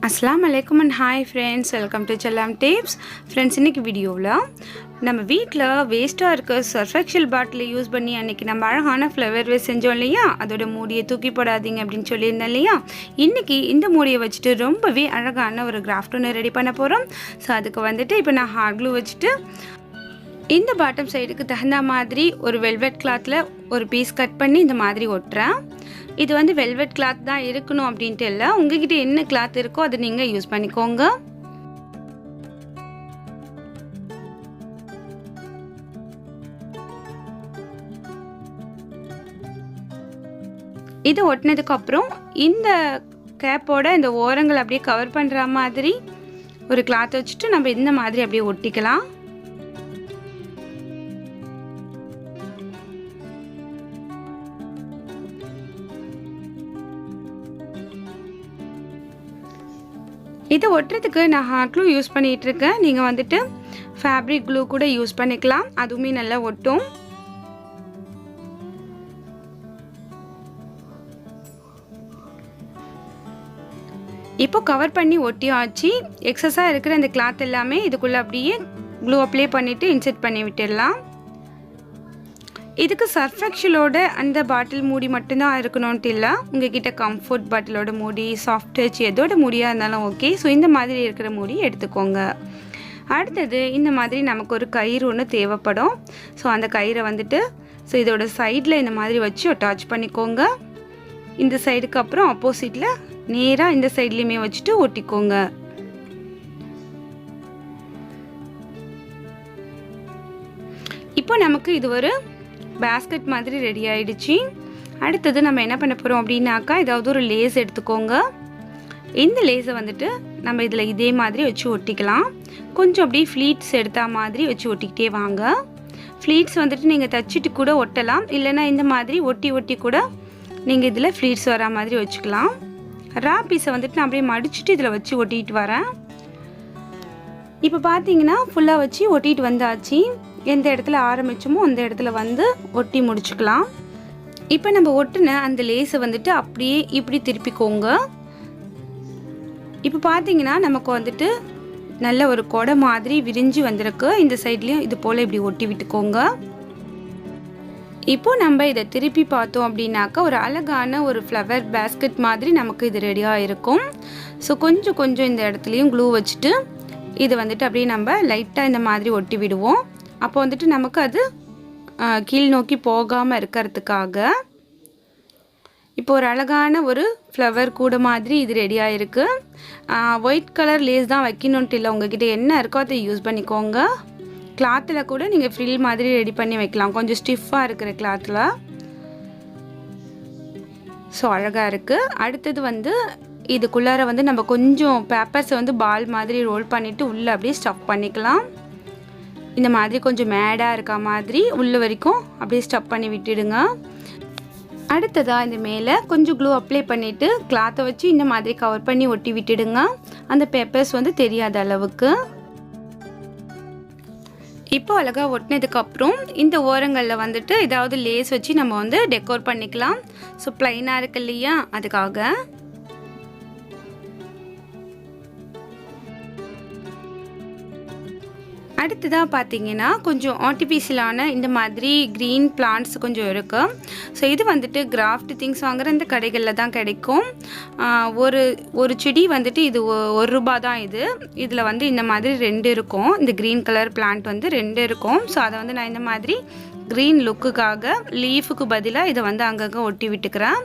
अस्सलाम वालेकुम and hi friends, welcome to Chellam Tips. Friends, இன்னைக்கு வீடியோவில் நம்ம வீட்டில் வேஸ்ட்டாக இருக்க சர்ஃபெக்ஷல் பாட்டில் யூஸ் பண்ணி அன்றைக்கி நம்ம அழகான ஃப்ளவர் வேஸ் செஞ்சோம் இல்லையா, அதோட மூடியை தூக்கி போடாதீங்க அப்படின்னு சொல்லியிருந்தேன் இல்லையா. இன்றைக்கி இந்த மூடியை வச்சுட்டு ரொம்பவே அழகான ஒரு கிராஃப்ட் ஒன்று ரெடி பண்ண போகிறோம். ஸோ அதுக்கு வந்துட்டு இப்போ நான் ஹார்ட் க்ளூ வச்சுட்டு இந்த பாட்டம் சைடுக்கு தகுந்த மாதிரி ஒரு வெல்வெட் கிளாத்தில் ஒரு பீஸ் கட் பண்ணி இந்த மாதிரி ஒட்டுறேன். இது வந்து வெல்வெட் கிளாத் தான் இருக்கணும் அப்படின்ட்டு இல்லை, உங்ககிட்ட என்ன கிளாத் இருக்கோ அதை நீங்கள் யூஸ் பண்ணிக்கோங்க. இது ஒட்டினதுக்கப்புறம் இந்த கேப்போட இந்த ஓரங்கள் அப்படியே கவர் பண்ணுற மாதிரி ஒரு கிளாத் வச்சுட்டு நம்ம இந்த மாதிரி அப்படியே ஒட்டிக்கலாம். இதை ஒட்டுறதுக்கு நான் ஹாட் க்ளூ யூஸ் பண்ணிகிட்ருக்கேன். நீங்கள் வந்துட்டு ஃபேப்ரிக் க்ளூ கூட யூஸ் பண்ணிக்கலாம், அதுவுமே நல்லா ஒட்டும். இப்போ கவர் பண்ணி ஒட்டியாச்சு. எக்ஸஸாக இருக்கிற இந்த கிளாத் எல்லாமே இதுக்குள்ளே அப்படியே க்ளூ அப்ளை பண்ணிவிட்டு இன்செர்ட் பண்ணி விட்டுடலாம். இதுக்கு சர்ஃபெக்ஷலோட அந்த பாட்டில் மூடி மட்டும்தான் இருக்கணும்ட்டு இல்லை, உங்ககிட்ட கம்ஃபர்ட் பாட்டிலோட மூடி, சாஃப்ட் டச் எதோட மூடியாக இருந்தாலும் ஓகே. ஸோ இந்த மாதிரி இருக்கிற மூடி எடுத்துக்கோங்க. அடுத்தது இந்த மாதிரி நமக்கு ஒரு கயிறு ஒன்று தேவைப்படும். ஸோ அந்த கயிறை வந்துட்டு இதோட சைடில் இந்த மாதிரி வச்சு அட்டாச் பண்ணிக்கோங்க. இந்த சைடுக்கு அப்புறம் ஆப்போசிட்டில் நேராக இந்த சைட்லேயுமே வச்சுட்டு ஒட்டிக்கோங்க. இப்போ நமக்கு இது ஒரு பேஸ்கெட் மாதிரி ரெடி ஆகிடுச்சு. அடுத்தது நம்ம என்ன பண்ண போகிறோம் அப்படின்னாக்கா, ஏதாவது ஒரு லேஸ் எடுத்துக்கோங்க. இந்த லேஸை வந்துட்டு நம்ம இதில் இதே மாதிரி வச்சு ஒட்டிக்கலாம். கொஞ்சம் அப்படியே ஃப்ளீட்ஸ் எடுத்த மாதிரி வச்சு ஒட்டிக்கிட்டே வாங்க. ஃப்ளீட்ஸ் வந்துட்டு நீங்கள் தச்சுட்டு கூட ஒட்டலாம், இல்லைன்னா இந்த மாதிரி ஒட்டி ஒட்டி கூட நீங்கள் இதில் ஃப்ளீட்ஸ் வரா மாதிரி வச்சுக்கலாம். ரா பீஸை வந்துட்டு நான் அப்படியே மடிச்சுட்டு இதில் வச்சு ஒட்டிகிட்டு வரேன். இப்போ பார்த்தீங்கன்னா ஃபுல்லாக வச்சு ஒட்டிகிட்டு வந்தாச்சு. எந்த இடத்துல ஆரம்பிச்சோமோ அந்த இடத்துல வந்து ஒட்டி முடிச்சுக்கலாம். இப்போ நம்ம ஒட்டின அந்த லேஸை வந்துட்டு அப்படியே இப்படி திருப்பிக்கோங்க. இப்போ பார்த்தீங்கன்னா நமக்கு வந்துட்டு நல்ல ஒரு கொடை மாதிரி விரிஞ்சு வந்திருக்கு. இந்த சைட்லேயும் இது போல் இப்படி ஒட்டி விட்டுக்கோங்க. இப்போ நம்ம இதை திருப்பி பார்த்தோம் அப்படின்னாக்கா ஒரு அழகான ஒரு ஃப்ளவர் பேஸ்கெட் மாதிரி நமக்கு இது ரெடியாக இருக்கும். ஸோ கொஞ்சம் கொஞ்சம் இந்த இடத்துலையும் க்ளூ வச்சுட்டு இது வந்துட்டு அப்படியே நம்ம லைட்டாக இந்த மாதிரி ஒட்டி விடுவோம். அப்போ வந்துட்டு நமக்கு அது கீழ் நோக்கி போகாமல் இருக்கிறதுக்காக இப்போ ஒரு அழகான ஒரு ஃப்ளவர் கூட மாதிரி இது ரெடியாக இருக்குது. ஒயிட் கலர் லேஸ் தான் வைக்கணுன்ட்டு இல்லை, உங்ககிட்ட என்ன இருக்கோ அதை யூஸ் பண்ணிக்கோங்க. கிளாத்தில் கூட நீங்கள் ஃப்ரில் மாதிரி ரெடி பண்ணி வைக்கலாம், கொஞ்சம் ஸ்டிஃபாக இருக்கிற கிளாத்தில். ஸோ அழகாக இருக்குது. அடுத்தது வந்து இதுக்குள்ளார வந்து நம்ம கொஞ்சம் பேப்பர்ஸை வந்து பால் மாதிரி ரோல் பண்ணிவிட்டு உள்ளே அப்படியே ஸ்டஃப் பண்ணிக்கலாம். இந்த மாதிரி கொஞ்சம் மேடாக இருக்க மாதிரி உள்ள வரைக்கும் அப்படியே ஸ்டஃப் பண்ணி விட்டுடுங்க. அடுத்ததாக இந்த மேலே கொஞ்சம் க்ளூ அப்ளை பண்ணிவிட்டு கிளாத்தை வச்சு இந்த மாதிரி கவர் பண்ணி ஒட்டி விட்டுடுங்க, அந்த பேப்பர்ஸ் வந்து தெரியாத அளவுக்கு. இப்போ அழகாக ஒட்டினதுக்கப்புறம் இந்த ஓரங்களில் வந்துட்டு ஏதாவது லேஸ் வச்சு நம்ம வந்து டெக்கோர் பண்ணிக்கலாம். ஸோ ப்ளைனாக இருக்கு இல்லையா, அதுக்காக. அடுத்ததாக பார்த்தீங்கன்னா கொஞ்சம் ஆர்டிஃபிஷியலான இந்த மாதிரி க்ரீன் பிளான்ட்ஸ் கொஞ்சம் இருக்குது. ஸோ இது வந்துட்டு கிராஃப்ட் திங்ஸ் வாங்குகிற இந்த கடைகளில் தான் கிடைக்கும். ஒரு செடி வந்துட்டு இது ₹1 தான். இதில் வந்து இந்த மாதிரி 2 இருக்கும். இந்த க்ரீன் கலர் பிளான்ட் வந்து 2 இருக்கும். ஸோ அதை வந்து நான் இந்த மாதிரி க்ரீன் லுக்குக்காக லீஃபுக்கு பதிலாக இதை வந்து அங்கங்கே ஒட்டி விட்டுக்கிறேன்.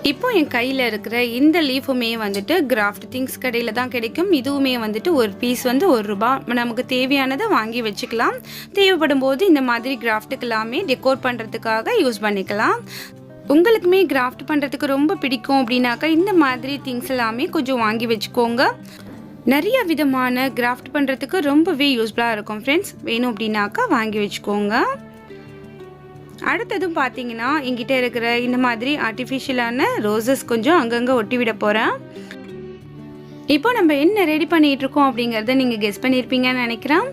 இப்போ என் கையில் இருக்கிற இந்த லீஃபுமே வந்துட்டு கிராஃப்ட் திங்ஸ் கடையில் தான் கிடைக்கும். இதுவுமே வந்துட்டு ஒரு பீஸ் வந்து ₹1. நமக்கு தேவையானதை வாங்கி வச்சுக்கலாம். தேவைப்படும் போது இந்த மாதிரி கிராஃப்ட்டுக்கு எல்லாமே டெக்கோர் பண்ணுறதுக்காக யூஸ் பண்ணிக்கலாம். உங்களுக்குமே கிராஃப்ட் பண்ணுறதுக்கு ரொம்ப பிடிக்கும் அப்படின்னாக்கா இந்த மாதிரி திங்ஸ் எல்லாமே கொஞ்சம் வாங்கி வச்சுக்கோங்க. நிறைய விதமான கிராஃப்ட் பண்ணுறதுக்கு ரொம்பவே யூஸ்ஃபுல்லாக இருக்கும் ஃப்ரெண்ட்ஸ். வேணும் அப்படின்னாக்கா வாங்கி வச்சுக்கோங்க. அடுத்ததும் பார்த்தீங்கன்னா என்கிட்ட இருக்கிற இந்த மாதிரி ஆர்டிஃபிஷியலான ரோசஸ் கொஞ்சம் அங்கங்கே ஒட்டி விட போகிறேன். இப்போ நம்ம என்ன ரெடி பண்ணிகிட்ருக்கோம் அப்படிங்கிறத நீங்கள் கெஸ் பண்ணியிருப்பீங்கன்னு நினைக்கிறேன்.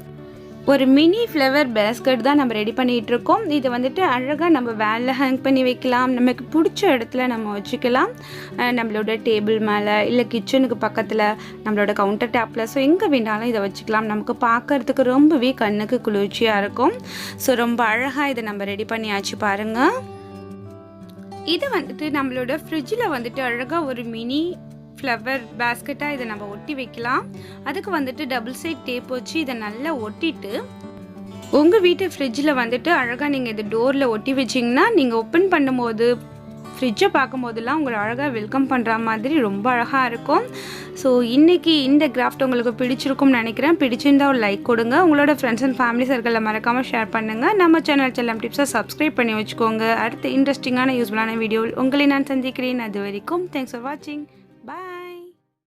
ஒரு மினி ஃப்ளவர் பேஸ்கெட் தான் நம்ம ரெடி பண்ணிகிட்ருக்கோம். இது வந்துட்டு அழகாக நம்ம வேலில் ஹேங் பண்ணி வைக்கலாம், நமக்கு பிடிச்ச இடத்துல நம்ம வச்சுக்கலாம். நம்மளோட டேபிள் மேலே இல்லை கிச்சனுக்கு பக்கத்தில் நம்மளோட கவுண்டர் டாப்பில், ஸோ எங்கே வேணாலும் இதை வச்சுக்கலாம். நமக்கு பார்க்குறதுக்கு ரொம்பவே கண்ணுக்கு குளிர்ச்சியாக இருக்கும். ஸோ ரொம்ப அழகாக இதை நம்ம ரெடி பண்ணியாச்சு பாருங்கள். இது வந்துட்டு நம்மளோட ஃப்ரிட்ஜில் வந்துட்டு அழகாக ஒரு மினி ஃப்ளவர் பேஸ்கெட்டாக இதை நம்ம ஒட்டி வைக்கலாம். அதுக்கு வந்துட்டு டபுள் சைட் டேப் வச்சு இதை நல்லா ஒட்டிட்டு உங்கள் வீட்டு ஃப்ரிட்ஜில் வந்துட்டு அழகாக நீங்கள் இது டோரில் ஒட்டி வச்சிங்கன்னா நீங்கள் ஓப்பன் பண்ணும்போது ஃப்ரிட்ஜை பார்க்கும்போதெல்லாம் உங்களை அழகாக வெல்கம் பண்ணுற மாதிரி ரொம்ப அழகாக இருக்கும். ஸோ இன்றைக்கி இந்த கிராஃப்ட் உங்களுக்கு பிடிச்சிருக்கும்னு நினைக்கிறேன். பிடிச்சிருந்தால் ஒரு லைக் கொடுங்க, உங்களோட ஃப்ரெண்ட்ஸ் அண்ட் ஃபேமிலி சர்க்கிளில் மறக்காமல் ஷேர் பண்ணுங்கள். நம்ம சேனல் செல்லம் டிப்ஸை சப்ஸ்கிரைப் பண்ணி வச்சுக்கோங்க. அடுத்த இன்ட்ரெஸ்டிங்கான யூஸ்ஃபுல்லான வீடியோவில் உங்களை நான் சந்திக்கிறேன். அது வரைக்கும் தேங்க்ஸ் ஃபார் வாட்சிங்.